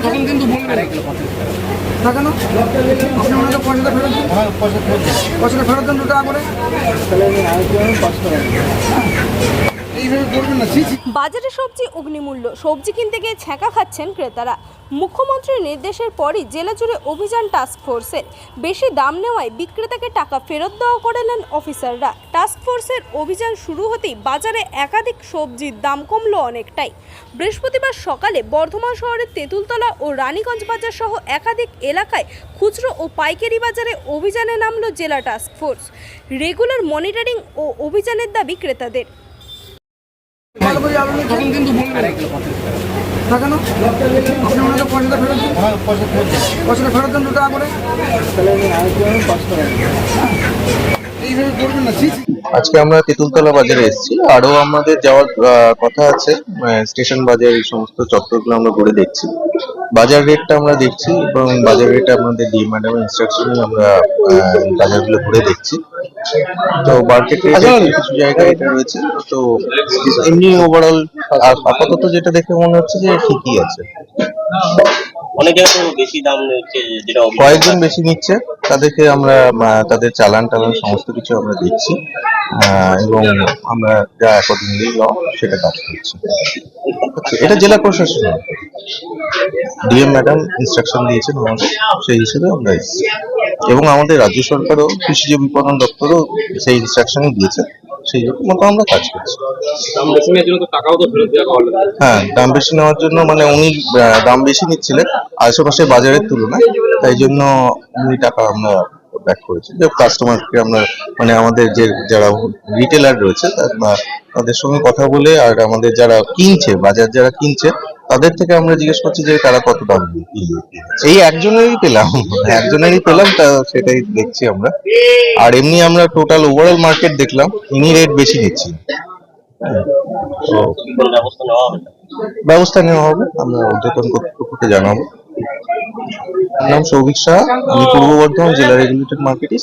তখন কিন্তু বলবেন না কেন আপনি ওনাকে পয়সাটা ফেরত দিন, পয়সাটা ফেরত দেন 2 টাকা করে। এইভাবে করবেন না। বাজারে সবজি অগ্নিমূল্য, সবজি কিনতে গিয়ে ছ্যাঁকা খাচ্ছেন ক্রেতারা। মুখ্যমন্ত্রীর নির্দেশের পরই জেলা জুড়ে অভিযান টাস্ক ফোর্সের। বেশি দাম নেওয়ায় বিক্রেতাকে টাকা ফেরত দেওয়া করে নেন অফিসাররা। টাস্ক ফোর্সের অভিযান শুরু হতেই বাজারে একাধিক সবজির দাম কমলো অনেকটাই। বৃহস্পতিবার সকালে বর্ধমান শহরের তেঁতুলতলা ও রানীগঞ্জ বাজার সহ একাধিক এলাকায় খুচরো ও পাইকারি বাজারে অভিযানে নামলো জেলা টাস্ক ফোর্স। রেগুলার মনিটরিং ও অভিযানের দাবি ক্রেতাদের। তখন কিন্তু বলবেন না কেন আপনি ওনাকে পয়সাটা ফেরত দিন, পয়সাটা ফেরত দেন 2 টাকা করে। এইভাবে করবেন না। আজকে আমরা তেঁতুলতলা বাজারে এসেছি, আরো আমাদের যাওয়ার কথা আছে। স্টেশন বাজার এই সমস্ত চত্বরগুলো আমরা ঘুরে দেখছি, বাজার রেটটা আমরা দেখছি এবং বাজার রেটটা আমাদের ডি ম্যাডামের ইনস্ট্রাকশনে আমরা বাজারগুলো ঘুরে দেখছি। তো মার্কেট রেটে কিছু জায়গায় এটা রয়েছে, তো এমনি ওভারঅল আপাতত যেটা দেখে মনে হচ্ছে যে ঠিকই আছে। অনেক জায়গায় তো বেশি দাম নিচ্ছে, যেটা কয়েকজন বেশি নিচ্ছে, তাদেরকে আমরা তাদের চালান সমস্ত কিছু আমরা দেখছি এবং আমরা যা অ্যাকর্ডিংলি ল সেটা কাজ করছি। এটা জেলা প্রশাসন, ডিএম ম্যাডাম ইনস্ট্রাকশন দিয়েছেন আমাদের, সেই হিসেবে আমরা এসেছি এবং আমাদের রাজ্য সরকারও কৃষিজ বিপণন দপ্তরও সেই ইনস্ট্রাকশনই দিয়েছে, সেই মতো আমরা কাজ করছি। হ্যাঁ, দাম বেশি নেওয়ার জন্য মানে উনি দাম বেশি নিচ্ছিলেন আশেপাশে বাজারের তুলনায়, তাই জন্য উনি টাকা আমরা ব্যাক করেছি। যে কাস্টমারকে আমরা মানে আমাদের যে যারা রিটেলার রয়েছে তাদের সঙ্গে কথা বলে, আর আমাদের যারা কিনছে, বাজার যারা কিনছে তাদের থেকে আমরা জিজ্ঞেস করছি যে তারা কত দাম এই একজনেরই পেলাম তা সেটাই দেখছি আমরা। আর এমনি আমরা টোটাল ওভারঅল মার্কেট দেখলাম, ইনি রেট বেশি নিচ্ছি। ব্যবস্থা নেওয়া হবে, আমরা ঊর্ধ্বতন কর্তৃপক্ষকে জানাবো। নাম সৌভিক সাহা, আমি পূর্ব বর্ধমান জেলা রেগুলেটেড মার্কেটিং।